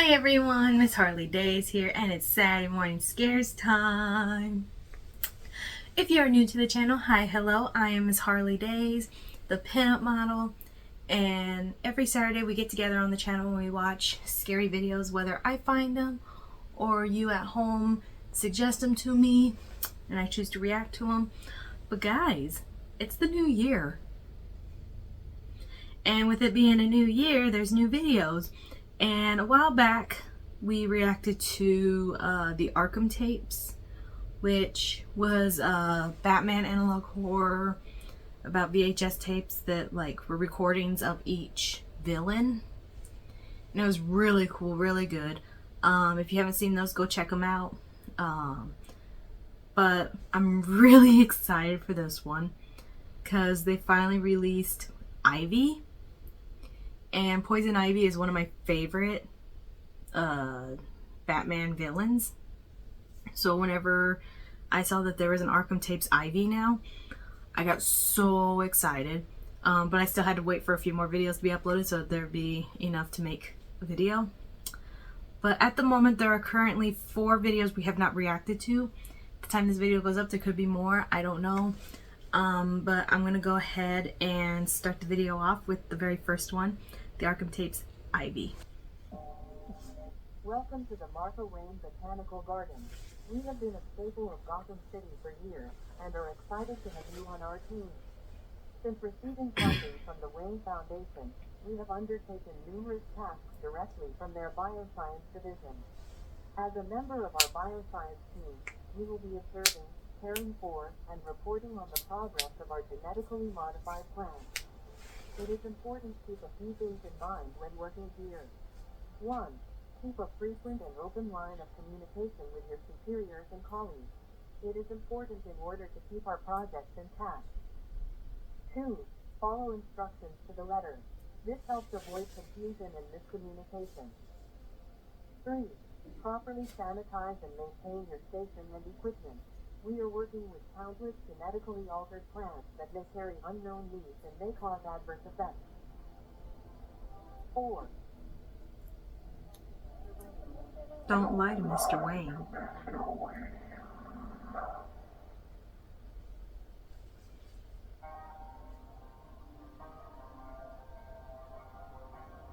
Hi everyone, Miss Harley Days here, and it's Saturday morning scares time. If you are new to the channel, hi, hello, I am Miss Harley Days, the pinup model, and every Saturday we get together on the channel and we watch scary videos, whether I find them or you at home suggest them to me and I choose to react to them. But guys, it's the new year. And with it being a new year, there's new videos. And a while back, we reacted to the Arkham tapes, which was Batman analog horror about VHS tapes that were recordings of each villain. And it was really cool, really good. If you haven't seen those, go check them out. But I'm really excited for this one because they finally released Ivy. And Poison Ivy is one of my favorite Batman villains. So whenever I saw that there was an Arkham Tapes Ivy now, I got so excited. But I still had to wait for a few more videos to be uploaded so that there'd be enough to make a video. But at the moment, there are currently 4 videos we have not reacted to. By the time this video goes up, there could be more. I don't know. But I'm going to go ahead and start the video off with the very first one. The Arkham Tapes Ivy. Welcome to the Martha Wayne Botanical Garden. We have been a staple of Gotham City for years and are excited to have you on our team. Since receiving funding from the Wayne Foundation, we have undertaken numerous tasks directly from their bioscience division. As a member of our bioscience team, we will be observing, caring for, and reporting on the progress of our genetically modified plants. It is important to keep a few things in mind when working here. 1. Keep a frequent and open line of communication with your superiors and colleagues. It is important in order to keep our projects intact. 2. Follow instructions to the letter. This helps avoid confusion and miscommunication. 3. Properly sanitize and maintain your station and equipment. We are working with countless genetically altered plants that may carry unknown leaves and may cause adverse effects. 4. Don't lie to Mr. Wayne.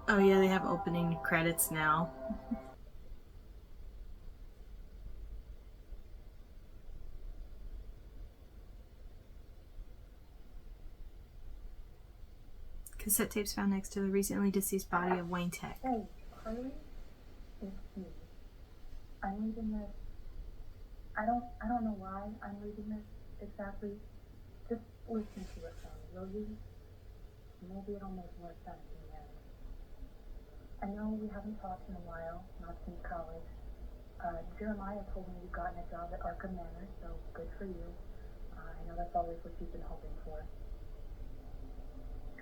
Oh yeah, they have opening credits now. Cassette tapes found next to the recently deceased body of Wayne Tech. Hey, Harley? It's me. I'm reading this. I don't know why I'm reading this exactly. Just listen to it for me, will you? Maybe it'll make more sense in the end. I know we haven't talked in a while, not since college. Jeremiah told me you've gotten a job at Arkham Manor, so good for you. I know that's always what you've been hoping for.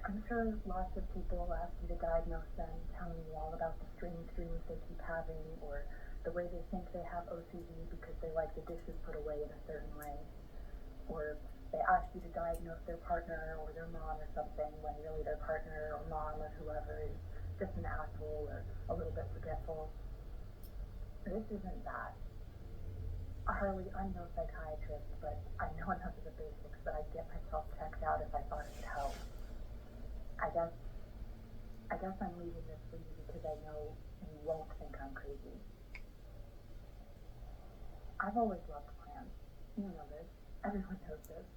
I'm sure lots of people ask you to diagnose them, telling you all about the strange dreams they keep having, or the way they think they have OCD because they like the dishes put away in a certain way. Or they ask you to diagnose their partner or their mom or something, when really their partner or mom or whoever is just an asshole or a little bit forgetful. This isn't that. Harley, I'm no psychiatrist, but I know enough of the basics that I'd get myself checked out if I thought it would help. I guess I'm leaving this for you because I know you won't think I'm crazy. I've always loved plants. You know this. Everyone knows this.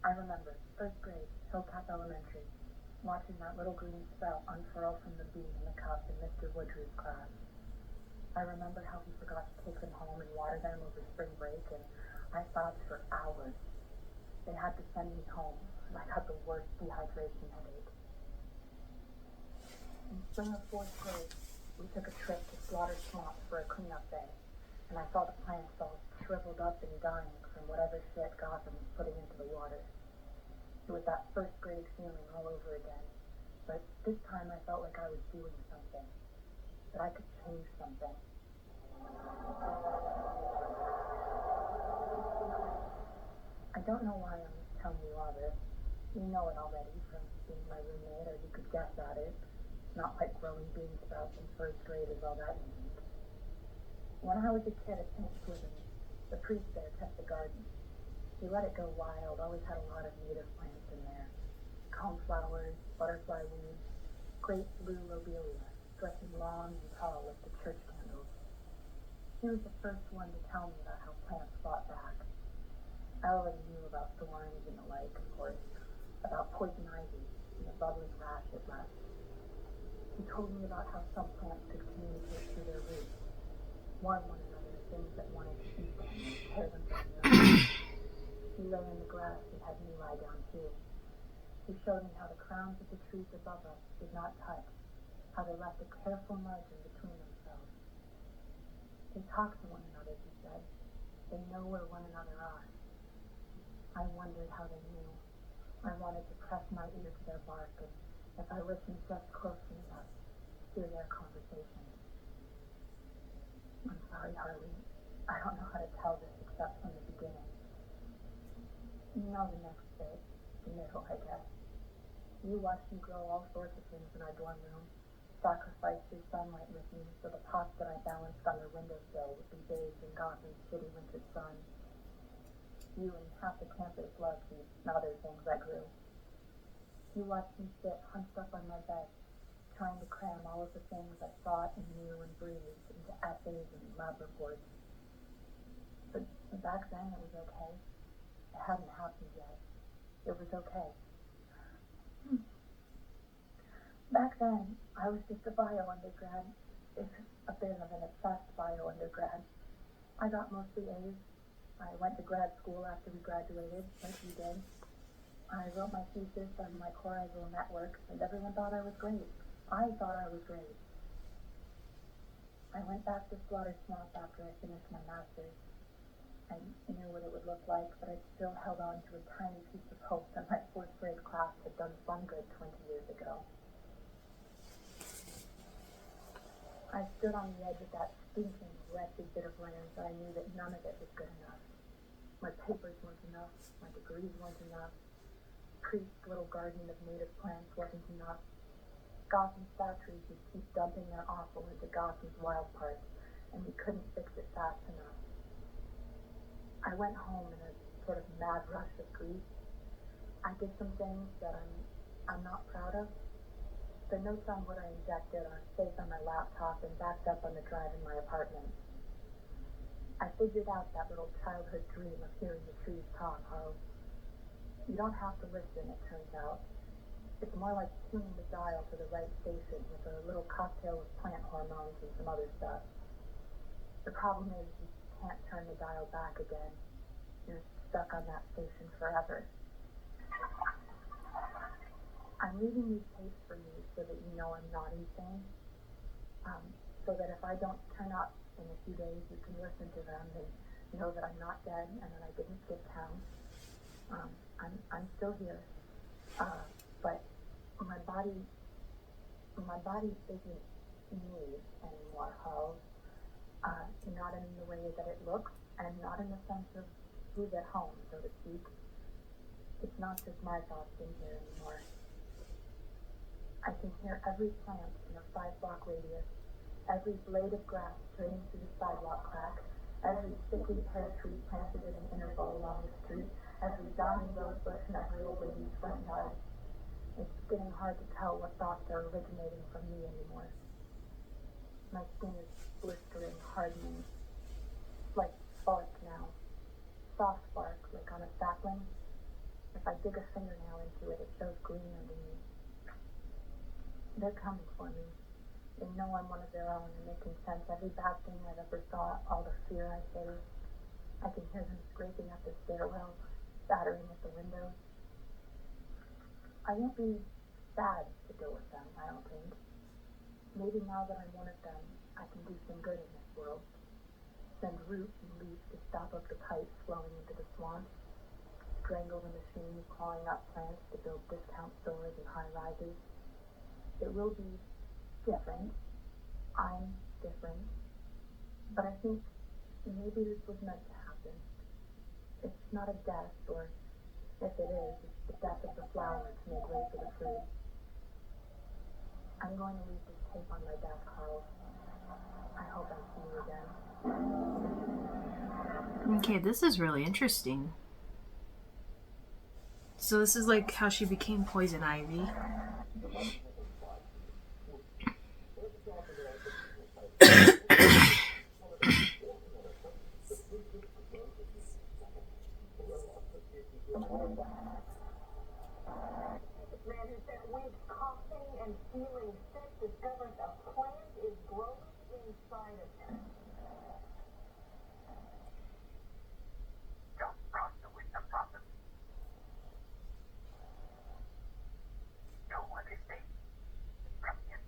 I remember, 1st grade, Hilltop Elementary, watching that little green sprout unfurl from the bean in the cup in Mr. Woodru's class. I remember how he forgot to take them home and water them over spring break, and I sobbed for hours. They had to send me home, and I got the worst dehydration headache. In spring of 4th grade, we took a trip to Slaughter Swamp for a cleanup day, and I saw the plants all shriveled up and dying from whatever shit Gotham was putting into the water. It was that 1st grade feeling all over again, but this time I felt like I was doing something, that I could change something. I don't know why I'm telling you all this. You know it already from being my roommate, or you could guess at it. not like growing bean sprouts in first grade is all that unique. When I was a kid at St. Swithin's, the priest there kept the garden. He let it go wild, always had a lot of native plants in there. Coneflowers, butterfly weeds, great blue lobelia, stretching long and tall like the church candles. He was the first one to tell me about how plants fought back. I already knew about thorns and the like, of course, about poison ivy and the bubbling rash it left. He told me about how some plants could communicate through their roots, warn one another things that wanted to eat them and tear them from the earth. He lay in the grass and had me lie down too. He showed me how the crowns of the trees above us did not touch, how they left a careful margin between themselves. They talk to one another, he said. They know where one another are. I wondered how they knew. I wanted to press my ear to their bark, and if I listened just closely enough, hear their conversations. I'm sorry, Harley. I don't know how to tell this except from the beginning. You know the next bit, the middle, I guess. You watched me grow all sorts of things in our dorm room, sacrificed your sunlight with me so the pots that I balanced on the windowsill would be bathed in Gotham City winter sun. You and half the campus loved these other things I grew. You watched me sit hunched up on my bed, trying to cram all of the things I thought and knew and breathed into essays and lab reports. But back then it was okay. It hadn't happened yet. It was okay. Back then, I was just a bio undergrad, if a bit of an obsessed bio undergrad. I got mostly A's. I went to grad school after we graduated, like you did. I wrote my thesis on mycorrhizal networks, and everyone thought I was great. I thought I was great. I went back to Slaughter Swamp after I finished my master's. I knew what it would look like, but I still held on to a tiny piece of hope that my fourth grade class had done some good 20 years ago. I stood on the edge of that stinking, wretched bit of land, but I knew that none of it was good enough. My papers weren't enough, my degrees weren't enough, Priest's little garden of native plants wasn't enough. Gotham's factories would keep dumping their offal into Gotham's wild parts, and we couldn't fix it fast enough. I went home in a sort of mad rush of grief. I did some things that I'm not proud of. The notes on what I injected are saved on my laptop and backed up on the drive in my apartment. I figured out that little childhood dream of hearing the trees talk, how you don't have to listen, it turns out. It's more like tuning the dial to the right station with a little cocktail of plant hormones and some other stuff. The problem is you can't turn the dial back again. You're stuck on that station forever. I'm leaving these tapes for you so that you know I'm not insane. So that if I don't turn up in a few days, you can listen to them and know that I'm not dead and that I didn't skip town. I'm still here. But my body isn't me anymore, Hal. Not in the way that it looks, and not in the sense of who's at home, so to speak. It's not just my thoughts in here anymore. I can hear every plant in a 5-block radius, every blade of grass draining through the sidewalk crack, every sickly pear tree planted in an interval along the street, every dying rose bush in every old lady's front yard. It's getting hard to tell what thoughts are originating from me anymore. My skin is blistering, hardening, like bark now. Soft bark, like on a sapling. If I dig a fingernail into it, it shows green underneath. They're coming for me. They know I'm one of their own, and they can sense every bad thing I've ever thought, all the fear I faced. I can hear them scraping up the stairwell, battering at the windows. I won't be sad to go with them, I don't think. Maybe now that I'm one of them, I can do some good in this world. Send root and leaf to stop up the pipes flowing into the swamps. Strangle the machines clawing up plants to build discount stores and high-rises. It will be different. I'm different. But I think maybe this was meant to happen. It's not a death, or if it is, it's the death of the flower to make way for the fruit. I'm going to leave this tape on my desk, Carl. I hope I see you again. Okay, this is really interesting. So this is like how she became Poison Ivy. Man who spent weeks coughing and feeling sick discovers a plant is growing inside of him. Don't cross the window problem. Don't let it stay from him.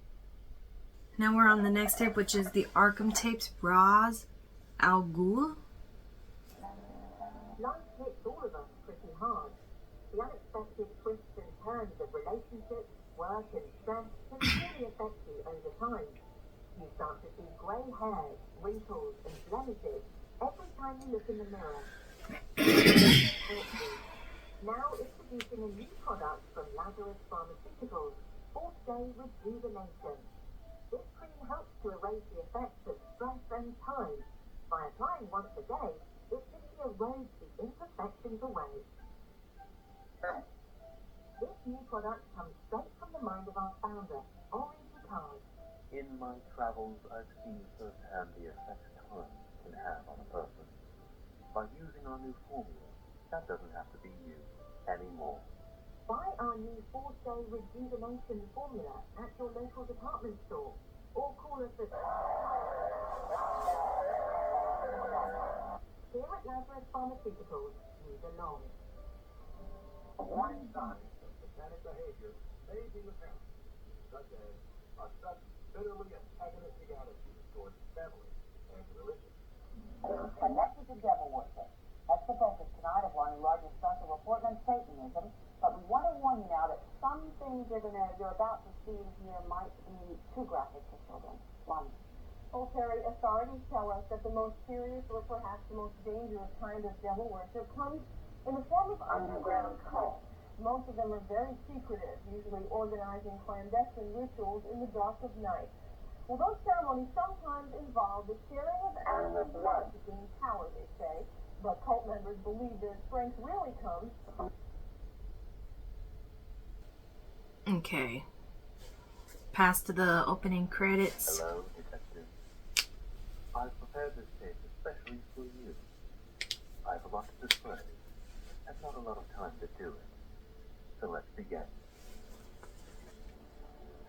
Now we're on the next tape, which is the Arkham tapes, Ra's al Ghul. Life hits all of us pretty hard. The unexpected twists and turns of relationships, work and stress can really affect you over time. You start to see grey hairs, wrinkles and blemishes every time you look in the mirror. Now introducing a new product from Lazarus Pharmaceuticals, 4-Day Rejuvenation. This cream helps to erase the effects of stress and time. By applying once a day, it simply erodes the imperfections away. This new product comes straight from the mind of our founder, Henri Picard. In my travels, I've seen firsthand the effects time can have on a person. By using our new formula, that doesn't have to be you anymore. Buy our new 4-Day Rejuvenation formula at your local department store, or call us at... Here at Lazarus Pharmaceuticals, you belong. Warning signs of satanic behavior may be apparent, such as a sudden, bitterly antagonistic attitude towards family and religion. Connected to devil worship. That's the focus tonight of our largest special report on Satanism. But we want to warn you now that some things you're about to see and hear might be too graphic for children. One. Well, Terry, authorities tell us that the most serious or perhaps the most dangerous kind of devil worship comes in the form of underground cults. Most of them are very secretive, usually organizing clandestine rituals in the dark of night. Well, those ceremonies sometimes involve the sharing of animal blood to gain power, they say, but cult members believe their strength really comes from... Okay. Pass to the opening credits. Hello, detective. I've prepared this tape especially for you. I have a lot to display, and not a lot of time to do it. So let's begin.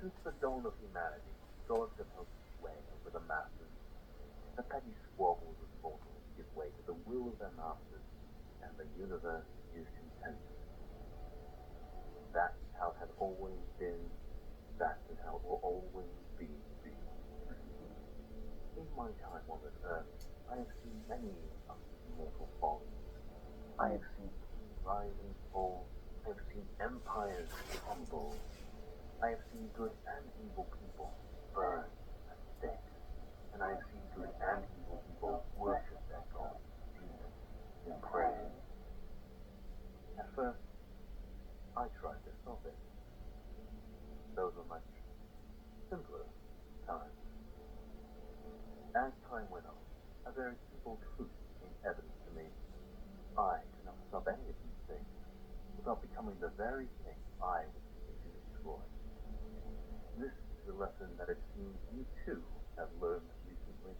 Since the dawn of humanity, gods have held sway over the masses. The petty squabbles of mortals give way to the will of their masters, and the universe is content. That's how it has always been. That's how it will always be. In my time on this earth, I have seen many mortal follies. I have seen kings rise and fall. I have seen empires crumble. I have seen good and evil people burn and stick. And I have seen good and evil people worship their gods, demons, in prayer. At first, I tried to stop it. Those were much simpler times. As time went on, a very simple truth became evident to me. I could not stop any of these things without becoming the very thing I was seeking to destroy. This is a lesson that it seems you too have learned recently.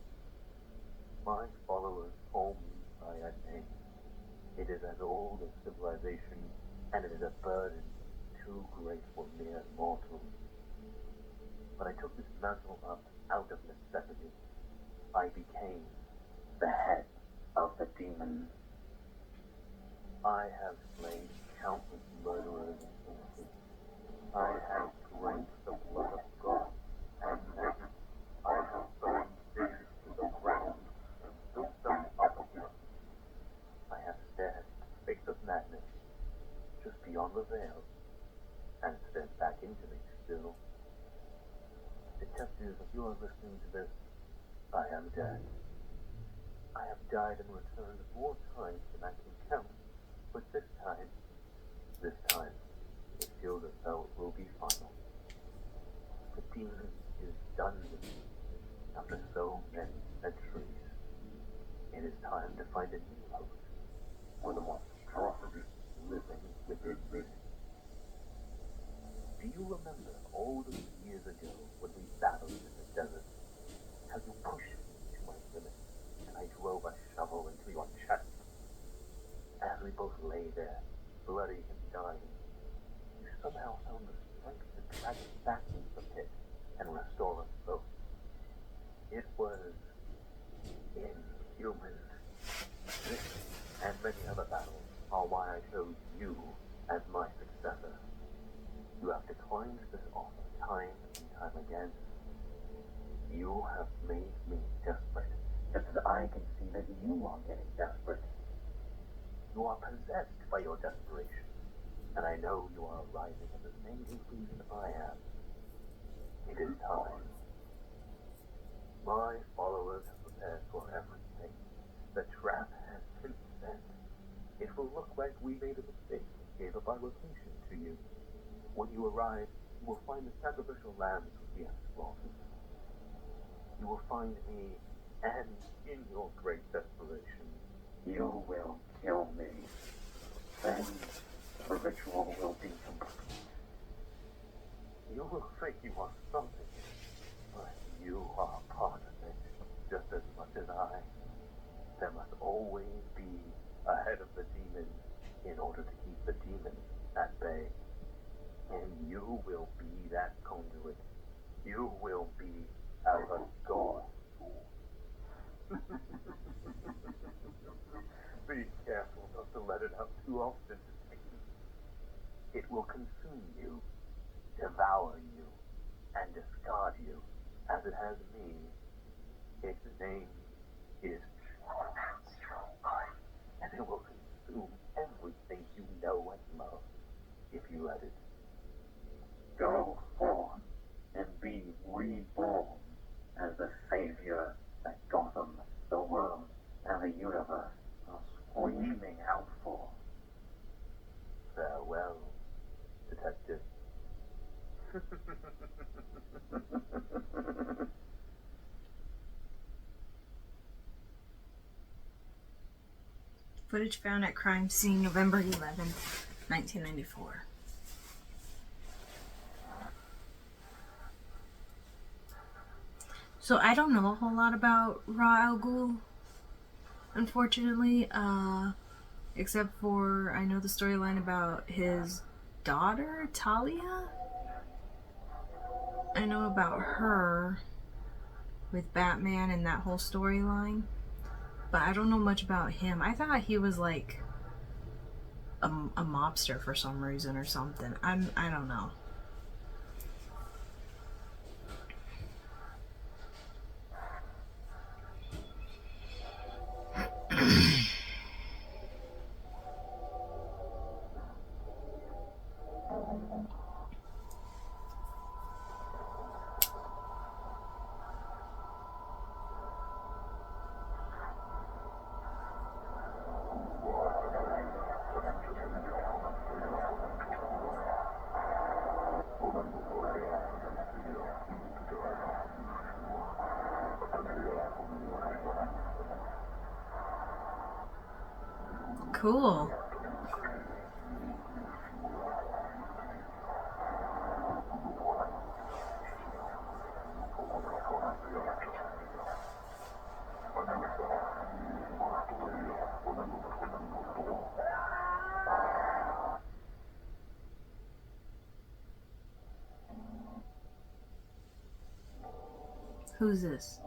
My followers call me by a name. It is as old as civilization, and it is a burden too great for mere mortals. When I took this mantle up out of necessity, I became the head of the demons. I have slain countless murderers and innocents. I have drank the blood of God, and then I have burned cities to the ground and built them up again. I have stared at the face of madness just beyond the veil, and stared back into me still. Detective, if you are listening to this, I am dead. I have died and returned more times than I can count, but this time, it feels as though it will be final. The find a new host for the monstrosity living within me. Do you remember all those years ago when we battled in the desert? How you pushed me to my limit, and I drove a shovel into your chest. As we both lay there, bloody and dying, you somehow found the strength to drag us back into the pit and restore us both. It was inhuman. This and many other battles are why I chose you as my successor. You have declined this offer time and time again. You have made me desperate, just as I can see that you are getting desperate. You are possessed by your desperation, and I know you are arriving at the same conclusion I am. It is time. My followers have prepared for everything. The trap has been set. It will look like we made a mistake and gave up our location to you. When you arrive, you will find the sacrificial lambs we have slaughtered. You will find me, and in your great desperation, you will kill me. Then the ritual will be complete. You will think you are something, but you are part of it, just as much as I. There must always be a head of the demons in order to keep the demons at bay. And you will be that conduit. You will be our God. Be careful not to let it out too often, detective. It will consume you, devour you, and discard you, as it has me. Its name is and it will consume everything you know and love, if you let it. Go forth and be reborn as the savior that Gotham, the world, and the universe are screaming out for. Farewell, detective. Footage found at crime scene November 11th, 1994. So I don't know a whole lot about Ra's al Ghul, unfortunately, except for I know the storyline about his daughter, Talia. I know about her with Batman and that whole storyline, but I don't know much about him. I thought he was like a mobster for some reason or something. I don't know. Cool. Who's this?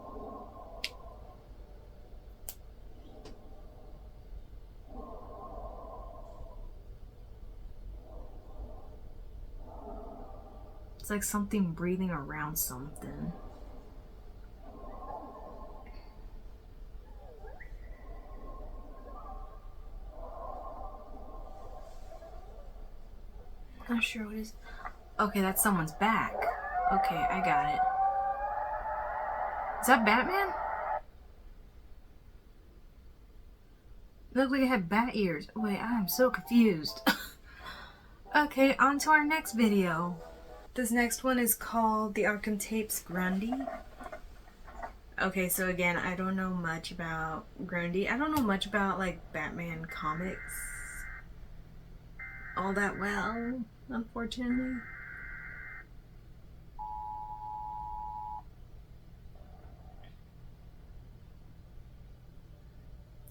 It's like something breathing around something. Not sure what it is. Okay, that's someone's back. Okay, I got it. Is that Batman? It looked like it had bat ears. Wait, I am so confused. Okay, on to our next video. This next one is called The Arkham Tapes Grundy. Okay, so again, I don't know much about Grundy. I don't know much about like Batman comics all that well, unfortunately.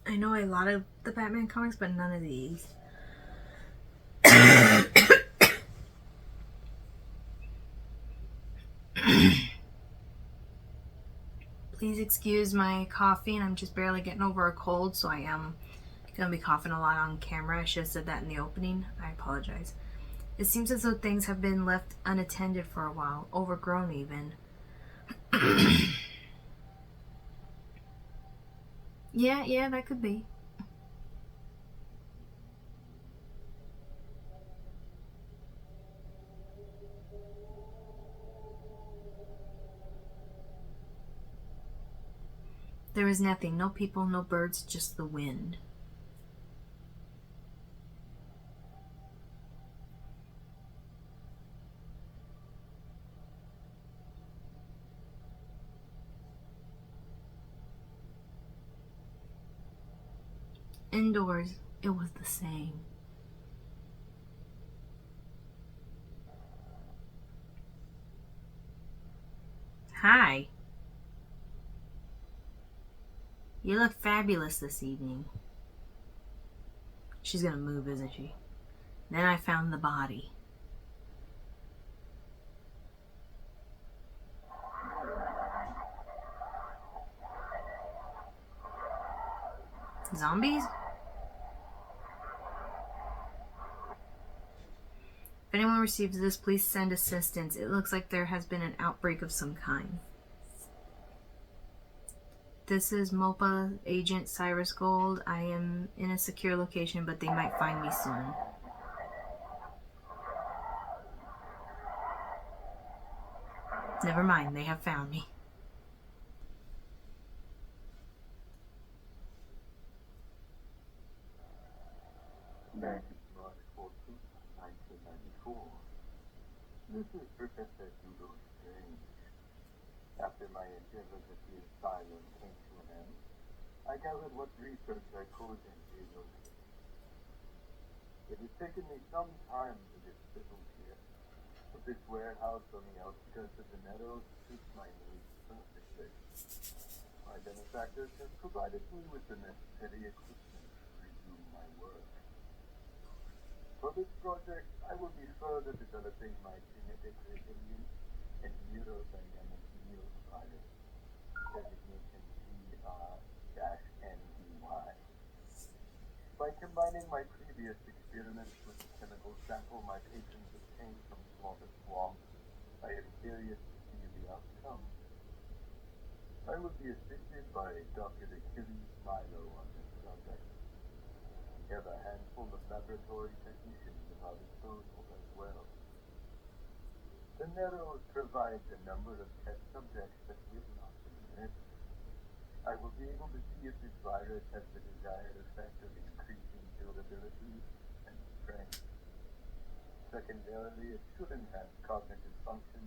I know a lot of the Batman comics, but none of these. Please excuse my coughing. I'm just barely getting over a cold, so I am gonna be coughing a lot on camera. I should have said that in the opening. I apologize. It seems as though things have been left unattended for a while, overgrown even. Yeah, that could be. There is nothing, no people, no birds, just the wind. Indoors, it was the same. Hi. You look fabulous this evening. She's gonna move, isn't she? Then I found the body. Zombies? If anyone receives this, please send assistance. It looks like there has been an outbreak of some kind. This is MOPA Agent Cyrus Gold. I am in a secure location, but they might find me soon. Never mind, they have found me. March 14, 1994. This is Professor Doodle Strange. After my endeavors at the asylum came to an end, I gathered what research I could and able. It has taken me some time to get settled here, but this warehouse on the outskirts of the meadows suits my needs perfectly. My benefactors have provided me with the necessary equipment to resume my work. For this project, I will be further developing my genetic resilience and neurodynamic yield virus, designation CR-NDY. By combining my previous experiments with the chemical sample my patrons obtained from slaughter swamps, I am curious to see the outcome. I will be assisted by Dr. Achilles Milo on this project. We have a handful of laboratory technicians at our disposal as well. The Narrows provides a number of test subjects that will not be missed. I will be able to see if this virus has the desired effect of increasing durability and strength. Secondarily, it should enhance cognitive function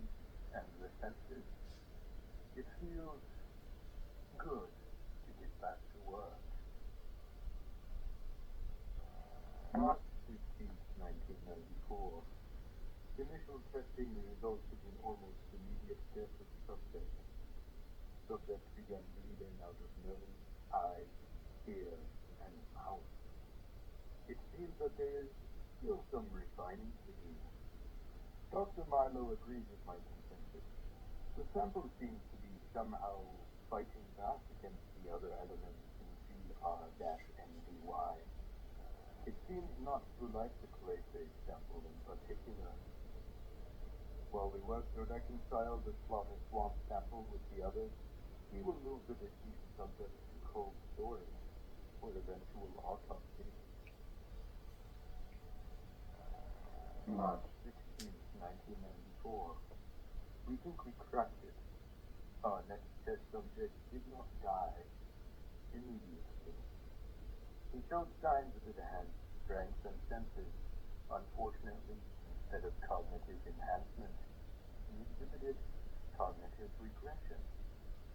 and the senses. It feels good to get back to work. March 15th, 1994. Initial testing resulted in almost immediate death of subject. Subject began bleeding out of nose, eye, ear, and mouth. It seems that there is still some refining to do. Dr. Milo agrees with my consensus. The sample seems to be somehow fighting back against the other elements in CR-NDY. It seems not to like the clay-based sample in particular. While we work to reconcile the slaughter swamp sample with the others, we will move the deceased subject to cold storage for eventual autopsy. March 16th, 1994. We think we cracked it. Our next test subject did not die immediately. He showed signs of enhanced strength and senses. Unfortunately, instead of cognitive enhancement, he exhibited cognitive regression.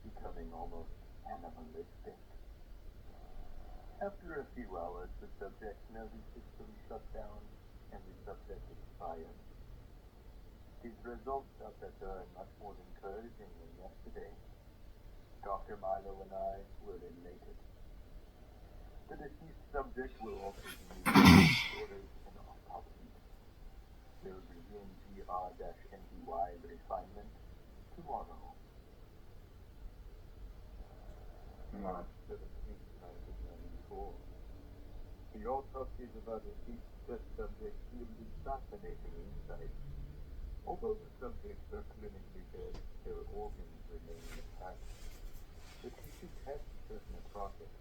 becoming almost animalistic. After a few hours, the subject's nervous system shut down and the subject expired. His results are better and much more encouraging than yesterday. Dr. Milo and I were elated. The deceased subject will also be ordered an autopsy. There will begin GR-NDY refinement tomorrow. March 17th, 1994. The autopsies of our deceased test subjects yielded fascinating insights. Although the subjects are clinically dead, their organs remain intact. The tissue tests are in a process,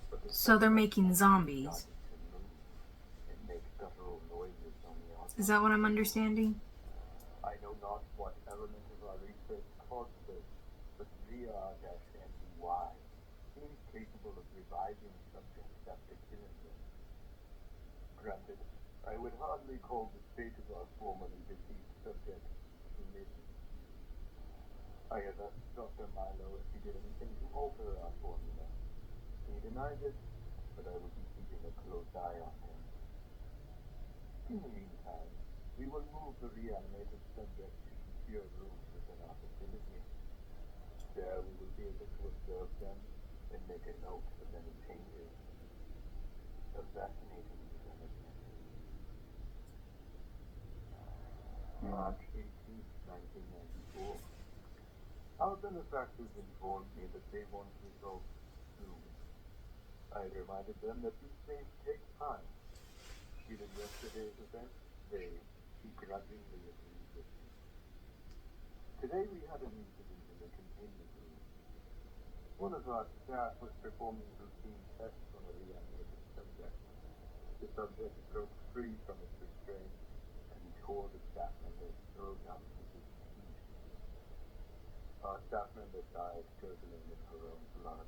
but So they're making zombies. and make guttural noises on the autopsy. Is that what I'm understanding? I know not what element of our research caused this, but VR-NDY seems capable of reviving subjects after killing them. Granted, I would hardly call the state of our formerly deceased subject living. I have asked Dr. Milo if he did anything to alter our formula. He denies it, but I will be keeping a close eye on him. In the meantime, we will move the reanimated subject to secure rooms within our facility. There we will be able to observe them and make a note of any changes. A fascinating development. March 18th, 1994. Our benefactors informed me that they want results soon. I reminded them that these things take time. Given yesterday's event, they begrudgingly agreed with me. Today we had an incident in the containment room. One of our staff was performing routine tests on a reanimated subject. The subject broke free from its restraint and tore the staff member's throat out with his teeth. Our staff member died gurgling with her own blood.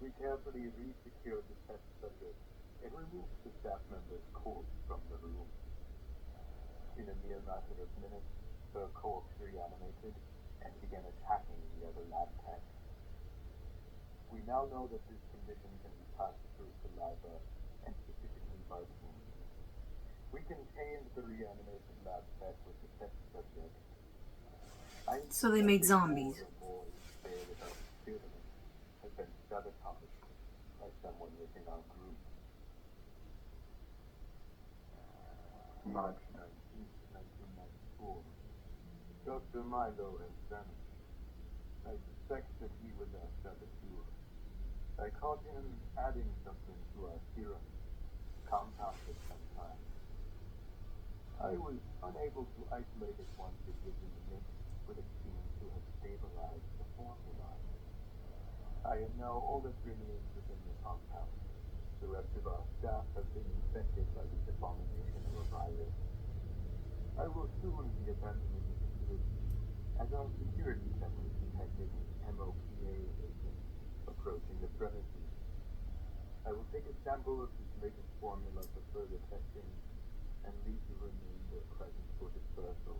We carefully re-secured the test subject and removed the staff member's corpse from the room. In a mere matter of minutes, her corpse reanimated and began attacking the other lab techs. We now know that this condition can be passed through saliva and specifically biting. We contained the reanimated lab tech with the test subject. So they made zombies. Has been sabotaged by someone within our group. March 19th, 1994. Dr. Milo has vanished. I suspect that he was our saboteur. I caught him adding something to our serum, compounded sometimes. I was unable to isolate it once it was in the mix, but it seems to have stabilized the formula. I am now all that remains within the compound. The rest of our staff have been infected by this abomination of a virus. I will soon be abandoning the facility, as our security cameras detected MOPA agents approaching the premises. I will take a sample of this latest formula for further testing and leave the remainder present for dispersal.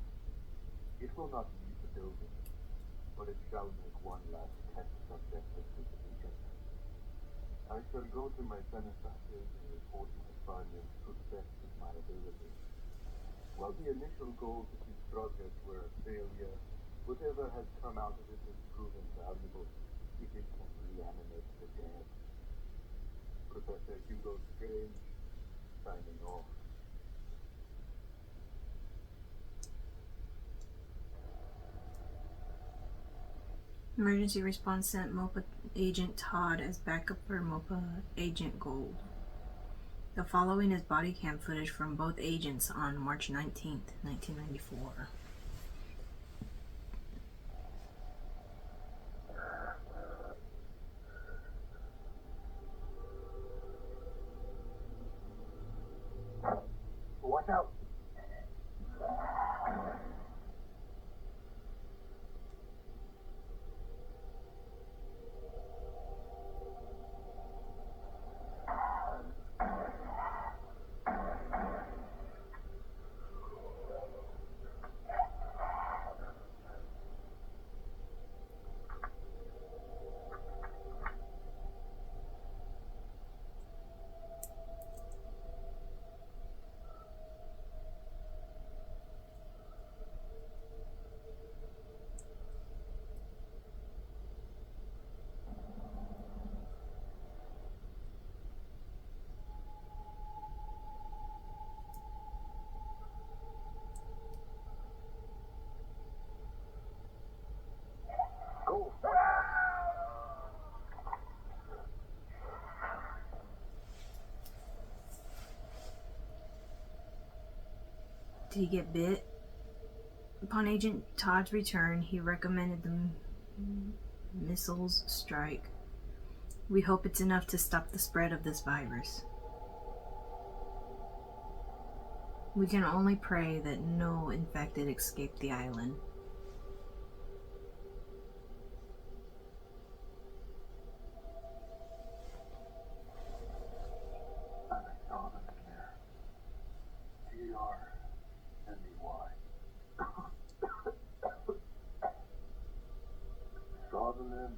It will not leave the building, but it shall make one last test subject of this agent. I shall go to my benefactors and report my findings to the best of my ability. While the initial goals of this project were a failure, whatever has come out of it has proven valuable if it can reanimate the dead. Professor Hugo Strange, signing off. Emergency response sent MOPA agent Todd as backup for MOPA agent Gold. The following is body cam footage from both agents on March 19th, 1994. Watch out! Did he get bit? Upon Agent Todd's return, he recommended the missiles strike. We hope it's enough to stop the spread of this virus. We can only pray that no infected escape the island. I saw them in there. T-R-N-D-Y. Saw them in.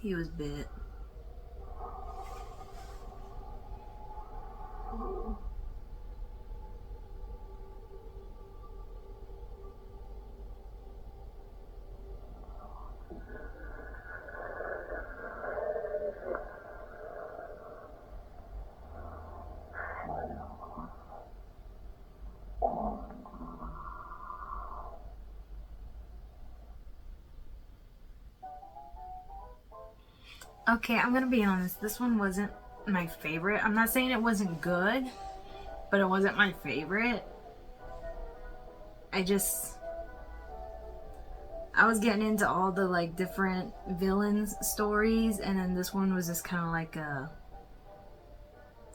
He was bit. Okay, I'm gonna be honest. This one wasn't my favorite. I'm not saying it wasn't good, but it wasn't my favorite. I was getting into all the like different villains stories, and then this one was just kind of like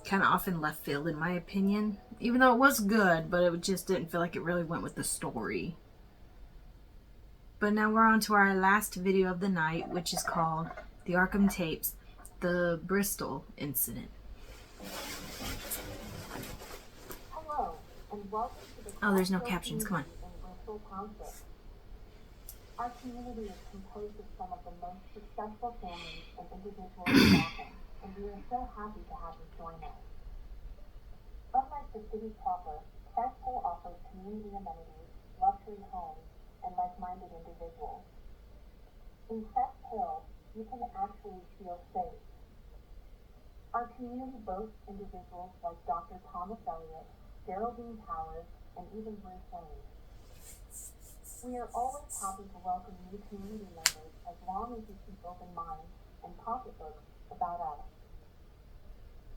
kind of off in left field in my opinion. Even though it was good, but it just didn't feel like it really went with the story. But now we're on to our last video of the night, which is called The Arkham Tapes, the Bristol Incident. Hello, and welcome to the Oh, there's no captions, come on. in Bristol Township. Our community is composed of some of the most successful families and individuals in Gotham, and we are so happy to have you join us. Unlike the city proper, Crestpool offers community amenities, luxury homes, and like-minded individuals. In Crest Hill, you can actually feel safe. Our community boasts individuals like Dr. Thomas Elliott, Geraldine Powers, and even Bruce Wayne. We are always happy to welcome new community members as long as you keep open minds and pocketbooks about us.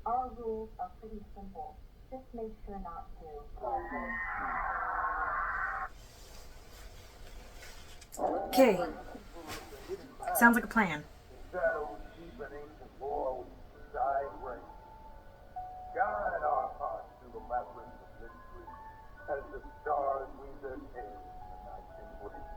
Our rules are pretty simple. Just make sure not to. Okay. Sounds like a plan. Shadows deepening and more side rain. Guide our hearts through the labyrinth of mystery as the stars weave their tales in the night embrace.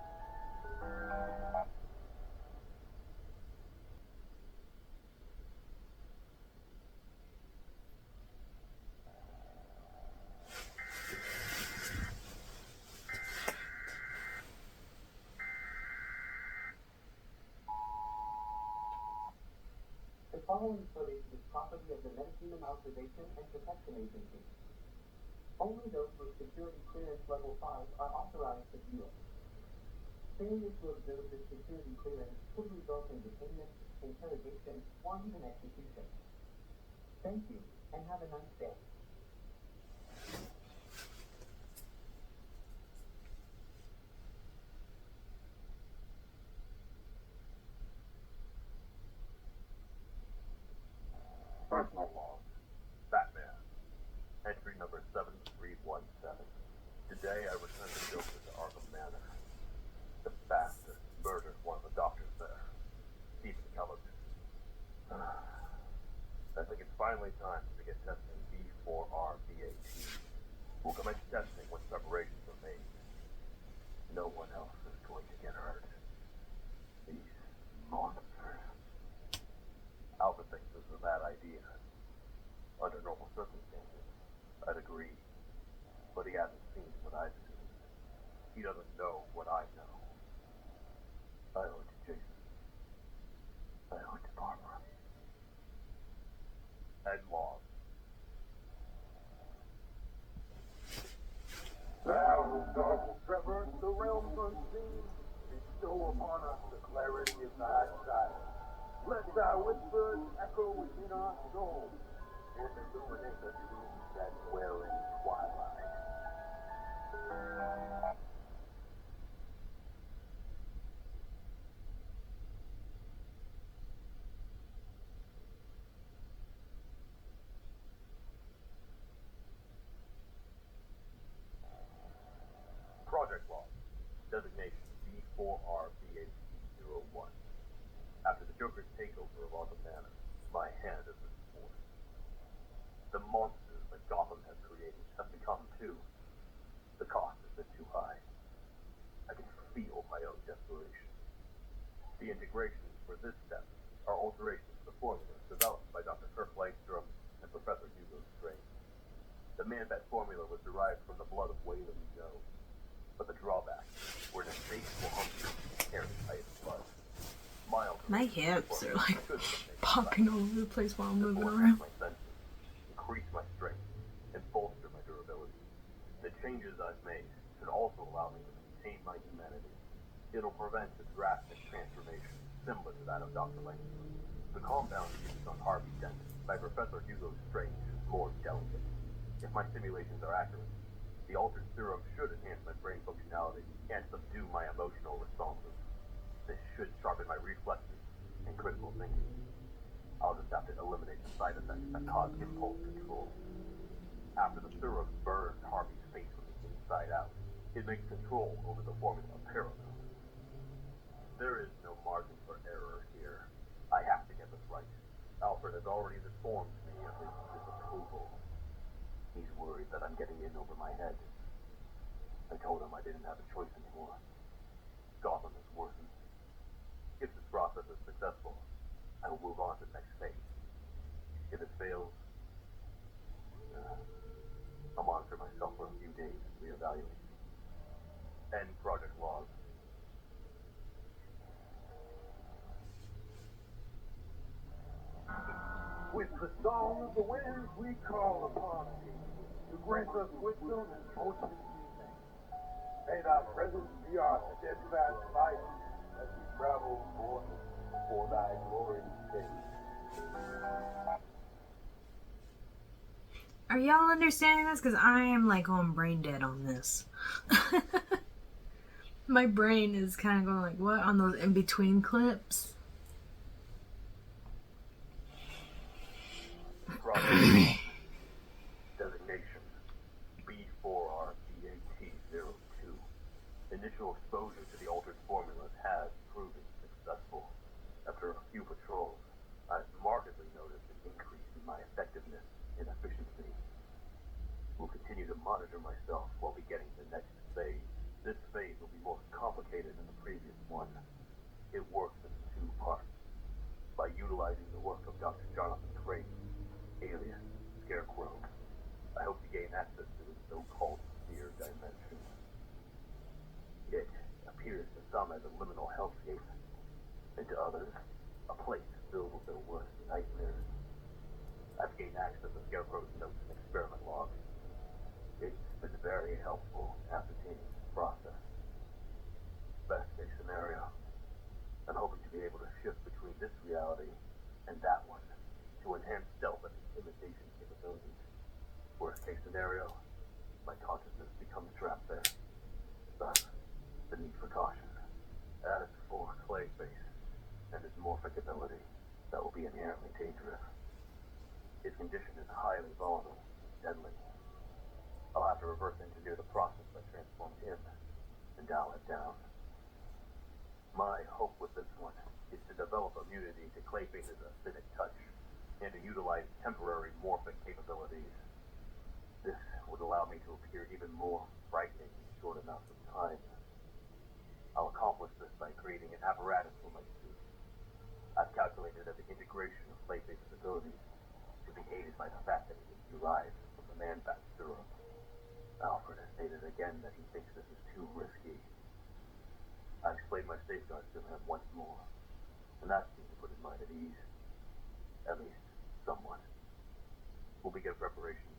The following footage is property of the Medicine Observation and Protection Agency. Only those with security clearance level 5 are authorized to view it. Failure to observe this security clearance could result in detainment, interrogation, or even execution. Thank you, and have a nice day. Personal log. Batman. Entry number 7317. Today I returned the Joker to Arkham Manor. The bastard murdered one of the doctors there. Stephen Kellogg. I think it's finally time to begin testing B4RBAT. We'll commence testing when preparations are made. No one else is going to get hurt. These monsters. Alpha thinks this is a bad idea. Under normal circumstances, I'd agree. But he hasn't seen what I've seen. He doesn't know what I know. I owe it to Jason. I owe it to Barbara. And Log. Thou, dark traverse the realms unseen, bestow upon us the clarity of thy sight. Let thy whispers echo within our souls, and illuminate the dreams that dwell in twilight. The integrations for this step are alterations to the formulas developed by Dr. Kirk Langstrom and Professor Hugo Strange. The Man-Bat formula was derived from the blood of Waylon Joe, but the drawbacks were an insatiable hunger to carry tight blood. My hips are like popping all over the place while I'm moving around. My senses, increase my strength, and bolster my durability. The changes I've made should also allow me to maintain my humanity. It'll prevent a drastic transformation similar to that of Dr. Langstrom. The compound used on Harvey Dent by Professor Hugo Strange is more delicate. If my simulations are accurate, the altered serum should enhance my brain functionality and subdue my emotional responses. This should sharpen my reflexes and critical thinking. I'll just have to eliminate the side effects that cause impulse control. After the serum burns Harvey's face from the inside out, it makes control over the formula paramount. There is no margin for error here. I have to get this right. Alfred has already informed me of his disapproval. He's worried that I'm getting in over my head. I told him I didn't have a choice anymore. Gotham is worsened. If this process is successful, I will move on to the next phase. If it fails, I'll monitor myself for a few days and reevaluate. End project log. With the song of the winds we call upon thee to grant us wisdom and motion evening. May thy presence be our steadfast light as we travel forth for thy glory's sake. Are y'all understanding this? Because I am like going brain dead on this. My brain is kind of going like, what? On those in-between clips? Designation B4RBAT02. Initial exposure to the altered formulas has proven successful. After a few patrols, I've markedly noticed an increase in my effectiveness and efficiency. We'll continue to monitor myself while beginning the next phase. This phase will be more complicated than the previous one. It works in two parts. By utilizing the work of Dr. Jonathan Crane, alias Scarecrow, I hope to gain access to his so-called sphere dimension. It appears to some as a liminal hellscape, and to others, a place filled with their worst nightmares. I've gained access to Scarecrow's notes and experiment logs. It's been very helpful ascertaining this process. Best case scenario, I'm hoping to be able to shift between this reality and that one to enhance stealth and intimidation capabilities. Worst case scenario, my consciousness becomes trapped there. Thus, the need for caution. As for Clayface and his morphic ability, that will be inherently dangerous. His condition is highly volatile, deadly. I'll have to reverse engineer the process that transformed him and dial it down. My hope with this one is to develop immunity to Clayface's acidic touch and to utilize temporary morphic capabilities. This would allow me to appear even more frightening in short amounts of time. I'll accomplish this by creating an apparatus for my suit. I've calculated that the integration of Clayface's abilities should be aided by the fact that it is derived from the Man-Bat serum. Alfred has stated again that he thinks this is too risky. I explained my safeguards to him once more, and that seemed to put his mind at ease. At least, somewhat. We'll begin preparations,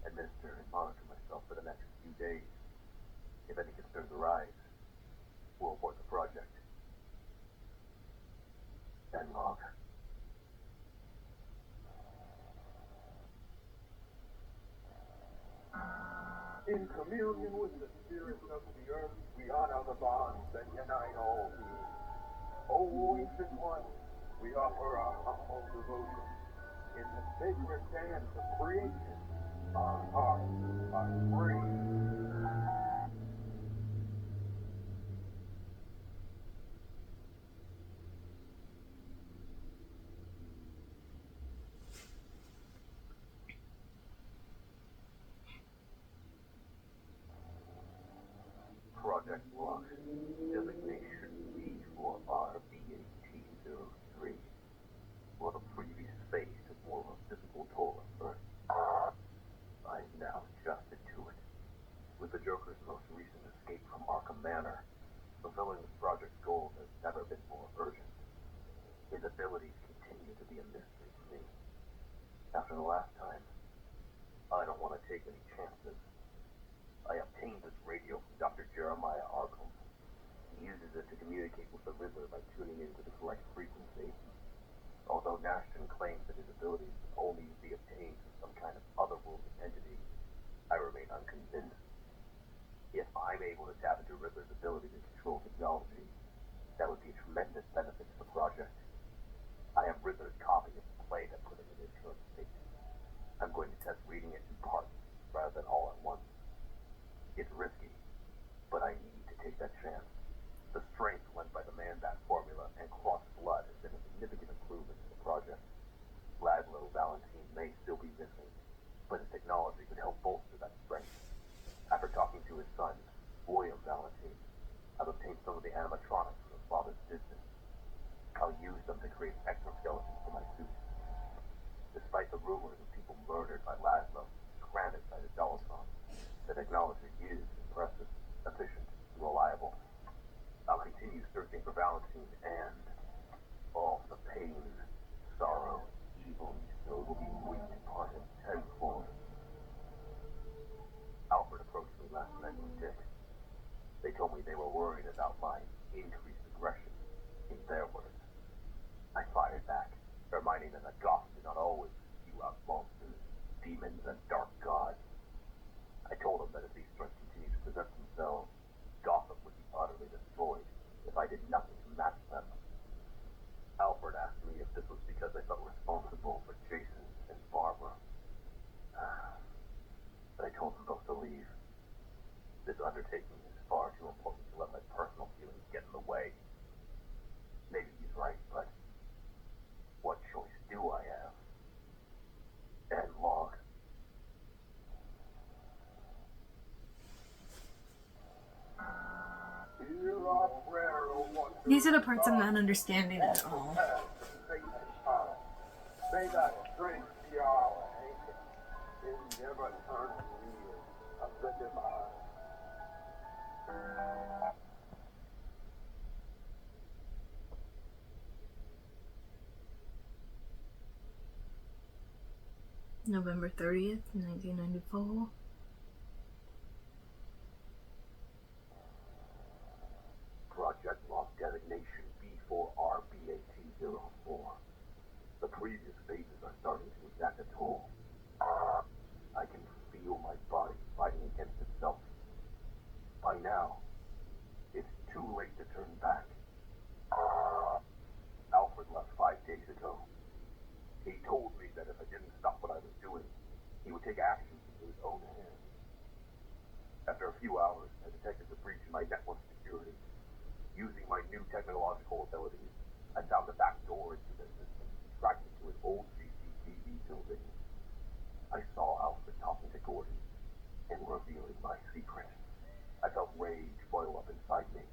administer and monitor myself for the next few days. If any concerns arise, we'll abort the project. End log. In communion with the spirits of the earth, we honor the bonds that unite all beings. O ancient one, we offer our humble devotion. In the sacred dance of creation, our hearts are free. Project log. Designation B4RBAT02. be a mystery to me. After the last time, I don't want to take any chances. I obtained this radio from Dr. Jeremiah Arkham. He uses it to communicate with the Riddler by tuning into the correct frequency. Although Nashton claims that his abilities can only be obtained through some kind of otherworldly entity, I remain unconvinced. If I'm able to tap into Riddler's ability to control technology, that would be a tremendous benefit to the project. I have Riddler's copy of the play that put him in his current state. I'm going to test reading it in parts rather than all at once. It's risky, but I need to take that chance. The strength lent by the Man-Bat formula and cross blood has been a significant improvement to the project. Laszlo Valentine may still be missing, but his technology could help bolster that strength. After talking to his son, William Valentine, I've obtained some of the animatronics from his father's business. I'll use them to create exoskeletons for my suit. Despite the rumors of people murdered by Laszlo, granted by the Dolotron, the technology is impressive, efficient, and reliable. I'll continue searching for Valentine and all the pain, sorrow, evil he sowed will be reaped upon him tenfold. Alfred approached me last night with Dick. They told me they were worried about my increased aggression, in their words. I fired back, reminding them that Gotham did not always spew out monsters, demons, and dark gods. I told them that if these threats continued to present themselves, Gotham would be utterly destroyed if I did nothing to match them. Alfred asked me if this was because I felt responsible for Jason and Barbara. But I told them both to leave. This undertaking is far too important to let my personal feelings get in the way. Maybe he's right, but what choice do I have? And log. These are the parts I'm not understanding at all. May that strength be our anchor. It never turns real. A good divine. November 30th, 1994. Project Lock Designation B4RBAT04. The previous phases are starting to exact a toll. I can feel my body fighting against itself. By now, it's too late to turn back. Alfred left 5 days ago. He told me that if I didn't stop what I was doing, he would take action into his own hands. After a few hours, I detected the breach in my network security. Using my new technological abilities, I found the back door into the system, tracked into an old CCTV building. I saw Alfred talking to Gordon and revealing my secret. I felt rage boil up inside me.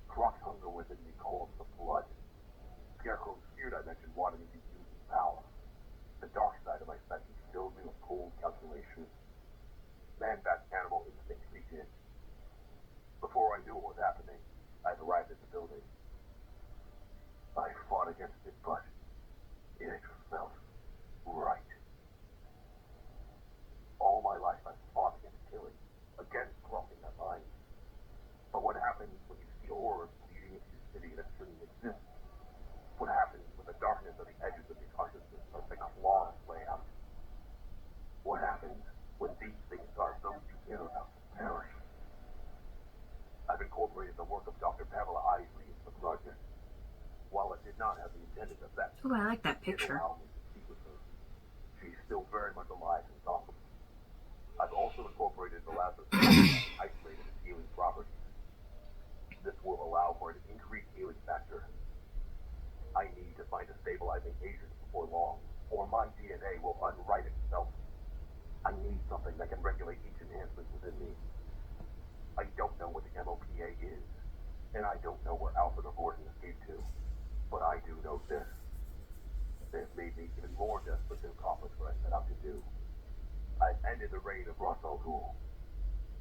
Croc's hunger within me called for blood. Scarecrow's fear dimension wanted me to use his power. The dark side of my psyche filled me with cold calculation. Man-Bat's animal instinct kicked in. Before I knew what was happening, I'd arrived at the building. I fought against it, but it felt right. All my life I've fought against killing, against crossing that line. But what happens when you see horrors bleeding into your city that shouldn't exist? What happens when the darkness of the edges of your consciousness starts to claw its way out? What happens when these things are those you care about perish? I've incorporated the work of Dr. Pamela Isley into the project. While it did not have the intended effect, Oh, I like that picture. it allowed me to speak with her. She's still very much alive in Gotham. I've also incorporated the lab's isolated its healing properties. This will allow for an increased healing factor. I need to find a stabilizing agent before long, or my DNA will unwrite itself. I need something that can regulate each enhancement within me. I don't know what the MOPA is, and I don't know where Alfred or Gordon escaped to, but I do know this. They have made me even more desperate to accomplish what I set out to do. I've ended the reign of Ra's al Ghul,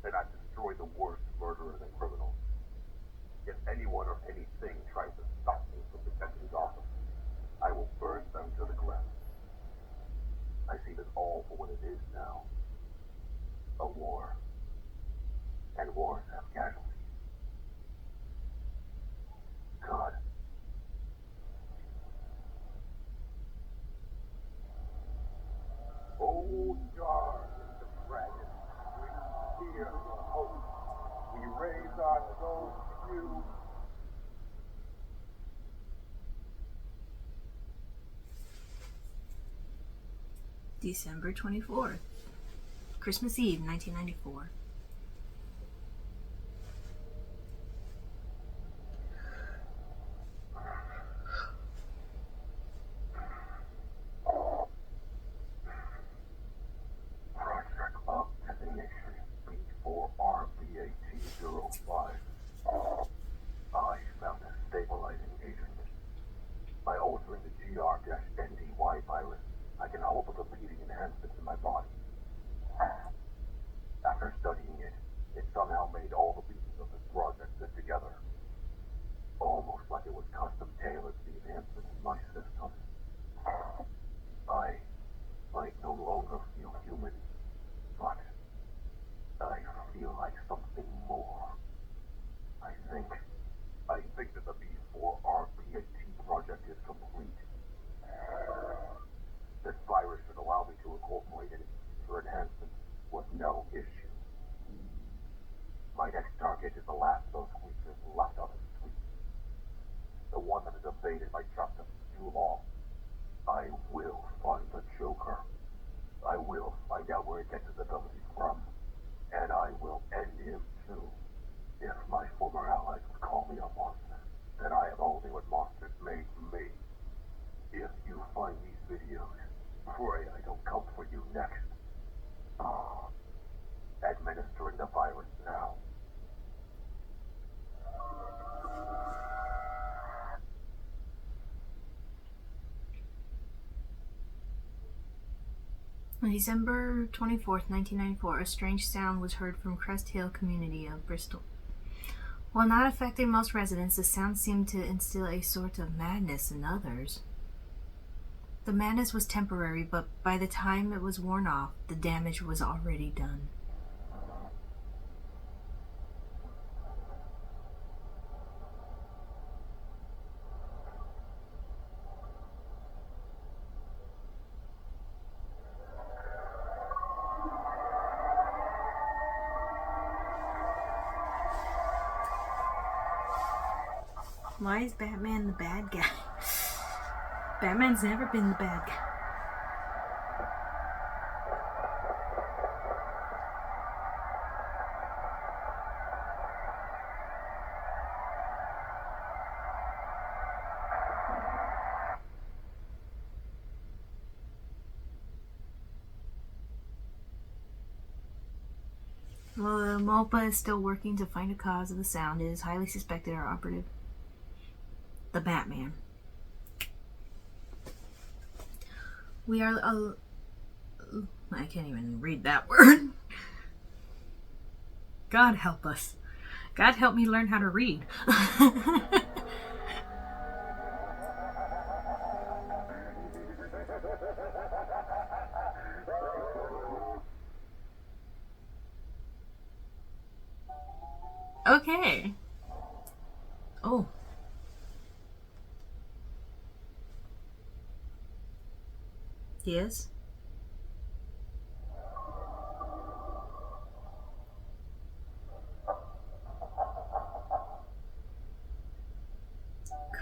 and I've destroyed the worst murderers and criminals. If anyone or anything tries to stop me from protecting Gotham, I will burn them to the here for hope. We raise our souls to you. December 24th, Christmas Eve, 1994. On December 24th, 1994, a strange sound was heard from Crest Hill community of Bristol. While not affecting most residents, the sound seemed to instill a sort of madness in others. The madness was temporary, but by the time it was worn off, the damage was already done. Why is Batman the bad guy? Batman's never been the bad guy. Well, the MOPA is still working to find a cause of the sound. It is highly suspected our operative, the Batman. We are I can't even read that word. God help us. God help me learn how to read. Okay. Oh. Yes.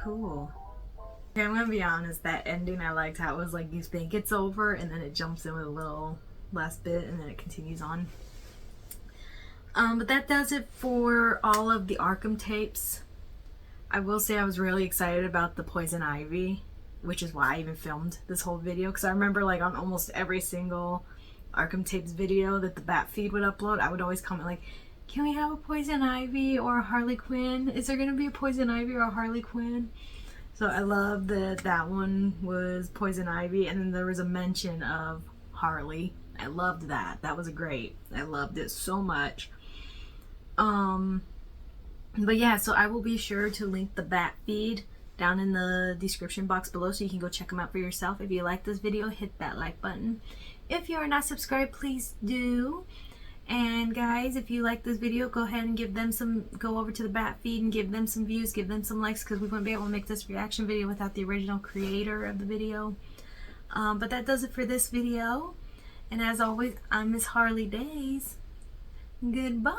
Cool. Okay, I'm gonna be honest, that ending I liked how it was like you think it's over and then it jumps in with a little last bit and then it continues on. But that does it for all of the Arkham tapes. I will say I was really excited about the Poison Ivy, which is why I even filmed this whole video, because I remember like on almost every single Arkham tapes video that the Bat Feed would upload, I would always comment like, can we have a Poison Ivy or a Harley Quinn? Is there going to be a Poison Ivy or a Harley Quinn? So I love that that one was Poison Ivy, and then there was a mention of Harley. I loved that. That was great. I loved it so much. But yeah, so I will be sure to link the Bat Feed down in the description box below so you can go check them out for yourself. If you like this video, hit that like button. If you are not subscribed, please do. And guys, if you like this video, go ahead and give them some, go over to the Bat Feed and give them some views, give them some likes, because we wouldn't be able to make this reaction video without the original creator of the video. But that does it for this video. And as always, I'm Miss Harley Days. Goodbye.